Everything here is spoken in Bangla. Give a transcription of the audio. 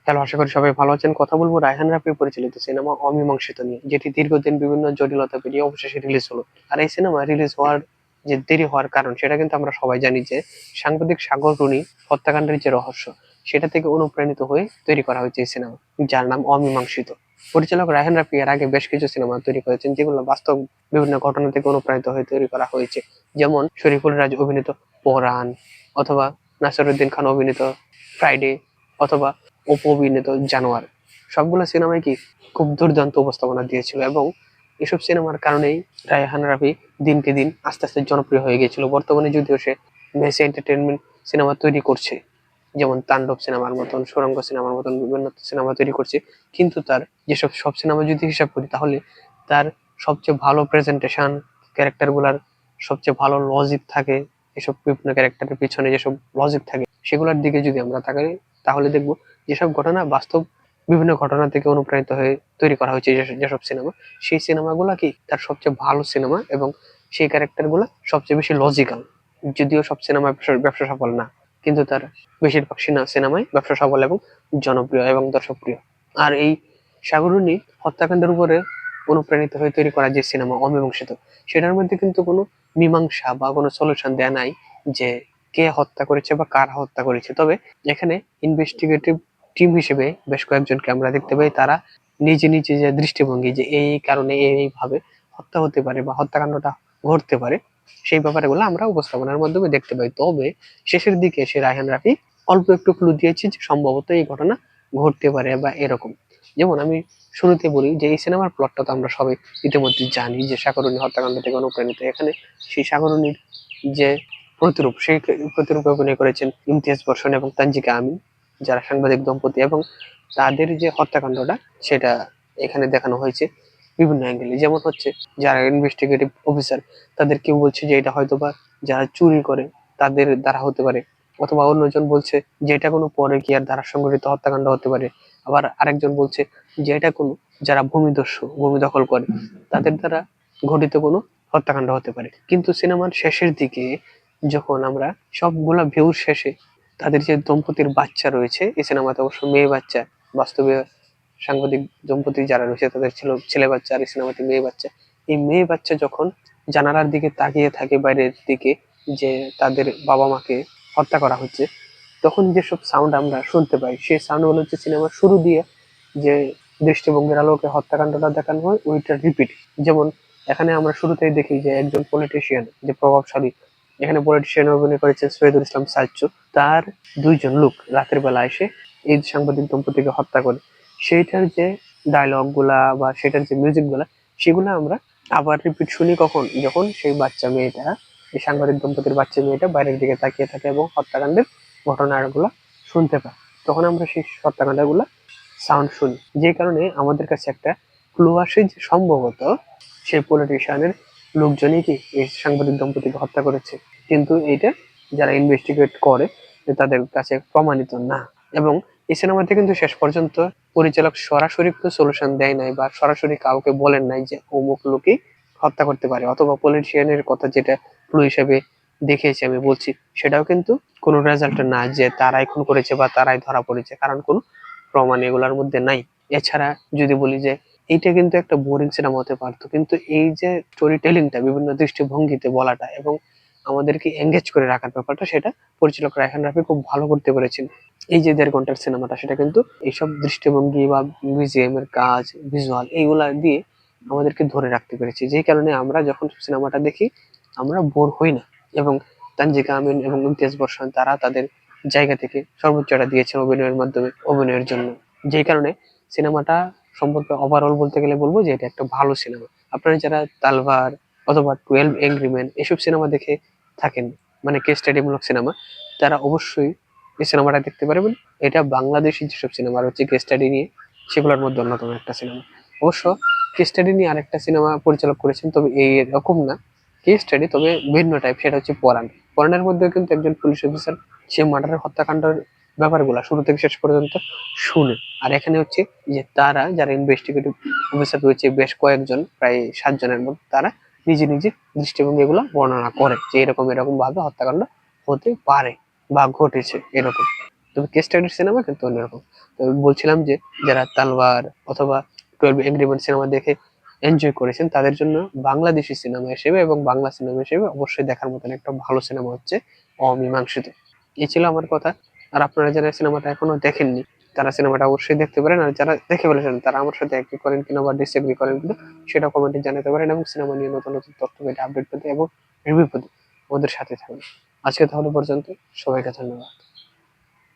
হ্যালো, আশা করি সবাই ভালো আছেন। কথা বলবো রায়হান রাফি পরিচালিত সিনেমা অমীমাংসিত নিয়ে, যেটি দীর্ঘদিন বিভিন্ন জটিলতা পেরিয়ে অবশেষে রিলিজ হলো। আর এই সিনেমা রিলিজ হওয়ার যে দেরি হওয়ার কারণ, সেটা কিন্তু আমরা সবাই জানি যে সাংবাদিক সাগর রুনি হত্যাকাণ্ডের যে রহস্য, সেটা থেকে অনুপ্রাণিত হয়ে তৈরি করা হয়েছে এই সিনেমা, যার নাম অমীমাংসিত। পরিচালক রায়হান রাফি এর আগে বেশ কিছু সিনেমা তৈরি করেছেন, যেগুলো বাস্তব বিভিন্ন ঘটনা থেকে অনুপ্রাণিত হয়ে তৈরি করা হয়েছে। যেমন শরীফুল রাজ অভিনীত পরাণ, অথবা নাসিরুদ্দিন খান অভিনীত ফ্রাইডে, অথবা অপু অভিনীত জানোয়ার। সবগুলো সিনেমায় কি খুব দুর্দান্ত উপস্থাপনা দিয়েছিল, এবং এসব সিনেমার কারণেই রায়হান রাফি দিনকে দিন আস্তে আস্তে জনপ্রিয় হয়ে গিয়েছিল। বর্তমানে যদিও সে মেসি এন্টারটেনমেন্ট সিনেমা তৈরি করছে, যেমন তাণ্ডব সিনেমার মতন, সুড়ঙ্গ সিনেমার মতন বিভিন্ন সিনেমা তৈরি করছে, কিন্তু তার যেসব সব সিনেমা যদি হিসাব করি, তাহলে তার সবচেয়ে ভালো প্রেজেন্টেশন, ক্যারেক্টার গুলার সবচেয়ে ভালো লজিক থাকে, এসব বিভিন্ন ক্যারেক্টারের পিছনে যেসব লজিক থাকে, সেগুলোর দিকে যদি আমরা তাকাই, তাহলে দেখবো যেসব ঘটনা বাস্তব বিভিন্ন ঘটনা থেকে অনুপ্রাণিত হয়ে তৈরি করা হয়েছে, যেসব সিনেমা, সেই সিনেমাগুলা কি তার সবচেয়ে ভালো সিনেমা, এবং সেই ক্যারেক্টার গুলা সবচেয়ে বেশি লজিক্যাল। যদিও সব সিনেমা ব্যবসা সফল না, কিন্তু তার বেশিরভাগ সিনেমাই ব্যবসা সফল এবং জনপ্রিয় এবং দর্শকপ্রিয়। আর এই সাগরুনি হত্যাকাণ্ডের উপরে অনুপ্রাণিত হয়ে তৈরি করা যে সিনেমা অমীমাংসিত, সেটার মধ্যে কিন্তু কোনো মীমাংসা বা কোনো সলিউশন দেয়া নাই যে কে হত্যা করেছে বা কার হত্যা করেছে। তবে এখানে ইনভেস্টিগেটিভ টিম হিসেবে বেশ কয়েকজনকে আমরা দেখতে পাই, তারা নিজে নিজে যে দৃষ্টিভঙ্গি, যে এই কারণে এইভাবে হত্যা হতে পারে বা হত্যাকাণ্ডটা ঘটতে পারে, সেই ব্যাপারগুলো আমরা উপস্থাপনার মাধ্যমে দেখতে পাই। তবে শেষের দিকে সে রায়হান রাফি অল্প একটু ক্লু দিয়েছে যে সম্ভবত এই ঘটনা ঘটতে পারে বা এরকম। যেমন আমি শুরুতে বলি যে এই সিনেমার প্লটটা তো আমরা সবাই ইতিমধ্যে জানি, যে সাগররুনি হত্যাকাণ্ড থেকে অনুপ্রাণিত। এখানে সেই সাগররুনির যে প্রতিরূপ, সেই প্রতিরূপে অভিনয় করেছেন ইমতিয়াজ বর্ষণ এবং তানজিকা আমিন, যারা সাংবাদিক দম্পতি, এবং তাদের যে হত্যাকাণ্ডটা, সেটা এখানে দেখানো হয়েছে বিভিন্ন অ্যাঙ্গেলে। যেমন হচ্ছে যারা ইনভেস্টিগেটিভ অফিসার, তাদের কেউ বলছে যে এটা হয়তোবা যারা চুরি করে তাদের দ্বারা হতে পারে, অথবা অন্যজন বলছে যে এটা কোনো পরকীয়ার দ্বারা সংঘটিত হত্যাকাণ্ড হতে পারে। আবার আরেকজন বলছে যে এটা কোনো যারা ভূমিদস্যু, ভূমি দখল করে, তাদের দ্বারা ঘটিত কোনো হত্যাকাণ্ড হতে পারে। কিন্তু সিনেমার শেষের দিকে যখন আমরা সবগুলা ভিউর শেষে তাদের যে দম্পতির বাচ্চা রয়েছে, এই সিনেমাতে অবশ্য মেয়ে বাচ্চা, বাস্তবে সাংবাদিক দম্পতি যারা রয়েছে তাদের ছিল ছেলে বাচ্চা, আর এই সিনেমাতে মেয়ে বাচ্চা। এই মেয়ে বাচ্চা যখন জানালার দিকে তাকিয়ে থাকে বাইরের দিকে, যে তাদের বাবা মাকে হত্যা করা হচ্ছে, তখন যেসব সাউন্ড আমরা শুনতে পাই, সেই সাউন্ড গুলো হচ্ছে সিনেমার শুরু দিয়ে যে দৃষ্টিভঙ্গির আলোকে হত্যাকাণ্ডটা দেখানো হয়, ওইটা রিপিট। যেমন এখানে আমরা শুরুতেই দেখি যে একজন পলিটিশিয়ান, যে প্রভাবশালী, এখানে পলিটিশিয়ান অভিনয় করেছেন শহীদুল ইসলাম সাচ্চু, তার দুইজন লোক রাতের বেলা এসে এই সাংবাদিক দম্পতিকে হত্যা করে। সেইটার যে ডায়লগ গুলা বা সেটার যে মিউজিক গুলা, সেগুলো আমরা আবার রিপিট শুনি কখন, যখন সেই বাচ্চা মেয়েটা, এই সাংবাদিক দম্পতির বাচ্চা মেয়েটা বাইরের দিকে তাকিয়ে থাকে এবং হত্যাকাণ্ডের ঘটনাগুলা শুনতে পায়। তখন আমরা সেই হত্যাকাণ্ডগুলা সাউন্ড শুনি, যে কারণে আমাদের কাছে একটা ক্লু আসে যে সম্ভবত সেই পলিটিশিয়ানের লোকজনই কি এই সাংবাদিক দম্পতিকে হত্যা করেছে। কিন্তু এইটা যারা ইনভেস্টিগেট করে, যে তাদের কাছে প্রমাণিত না। এবং এই সিনেমাতে কিন্তু শেষ পর্যন্ত পরিচালক সরাসরি কোনো সলিউশন দেয় নাই, বা সরাসরি কাউকে বলেন নাই যে অমুক লোকই হত্যা করতে পারে, অথবা পলিটিশিয়ানের কথা যেটা ক্লু হিসেবে দেখিয়েছি আমি বলছি, সেটাও কিন্তু কোনো রেজাল্ট না যে তারাই খুন করেছে বা তারাই ধরা পড়েছে, কারণ কোনো প্রমাণ এগুলোর মধ্যে নাই। এছাড়া যদি বলি যে এইটা কিন্তু একটা বোরিং সিনেমা হতে পারতো, কিন্তু এই যে স্টোরি টেলিংটা বিভিন্ন দৃষ্টিভঙ্গিতে বলাটা এবং আমাদেরকে এঙ্গেজ করে রাখার ব্যাপারটা, সেটা পরিচালক রায়হান রাফি খুব ভালো করতে পেরেছেন। এই যে 1.5 ঘন্টার সিনেমাটা, সেটা কিন্তু এইসব দৃষ্টিভঙ্গি বা মিউজিয়াম এর কাজ, ভিজুয়াল, এইগুলা দিয়ে আমাদেরকে ধরে রাখতে পেরেছি, যেই কারণে আমরা যখন সিনেমাটা দেখি আমরা বোর হই না। এবং তানজিকা আমিন এবং ইমতিয়াজ বর্ষণ, তারা তাদের জায়গা থেকে সর্বোচ্চটা দিয়েছেন অভিনয়ের মাধ্যমে, অভিনয়ের জন্য। যেই কারণে সিনেমাটা সম্পর্কে ওভারঅল বলতে গেলে বলবো যে এটা একটা ভালো সিনেমা। আপনারা যারা তালভার অথবা 12 এংরি ম্যান এসব সিনেমা দেখে থাকেন, মানে কেস স্টাডি মূলক সিনেমা, তারা অবশ্যই এই সিনেমাটা দেখতে পারবেন। এটা বাংলাদেশি যেসব সিনেমা রয়েছে কেস স্টাডি নিয়ে, সেগুলোর মধ্যে অন্যতম একটা সিনেমা। অবশ্য কেস স্টাডি নিয়ে আরেকটা সিনেমা পরিচালক করেছেন, তবে এই রকম না কেস স্টাডি, তবে ভিন্ন টাইপ, সেটা হচ্ছে পরাণ। পরাণের মধ্যে কিন্তু একজন পুলিশ অফিসার সে মার্ডারের হত্যাকাণ্ডের ব্যাপারগুলা শুরু থেকে শেষ পর্যন্ত শুনে। আর এখানে হচ্ছে যে তারা যারা ইনভেস্টিগেটিভ অফিসার রয়েছে বেশ কয়েকজন, প্রায় 7 জনের মধ্যে, তারা নিজে নিজে দৃষ্টিভঙ্গি এগুলো বর্ণনা করে যে এরকম এরকম ভাবে হত্যাকাণ্ড হতে পারে বা ঘটেছে এরকম। তো তবে কেস স্টাডির সিনেমা কিন্তু অন্যরকম। তো আমি বলছিলাম যে যারা তালওয়ার অথবা 12 এগ্রিমেন্ট সিনেমা দেখে এনজয় করেছেন তাদের জন্য বাংলাদেশী সিনেমা হিসেবে এবং বাংলা সিনেমা হিসেবে অবশ্যই দেখার মতন একটা ভালো সিনেমা হচ্ছে অমীমাংসিত। এই ছিল আমার কথা। আর আপনারা যারা সিনেমাটা এখনো দেখেননি তারা সিনেমাটা অবশ্যই দেখতে পারেন। আর যারা দেখে ফেলেছেন তারা আমার সাথে এগ্রি করেন কিনা বা ডিসএগ্রি করেন কিনা সেটা কমেন্টে জানাতে পারেন, এবং সিনেমা নিয়ে নতুন নতুন তথ্য পেতে, আপডেট পেতে এবং রিভিউ পেতে আমাদের সাথে থাকুন। আজকে তাহলে পর্যন্ত, সবাইকে ধন্যবাদ।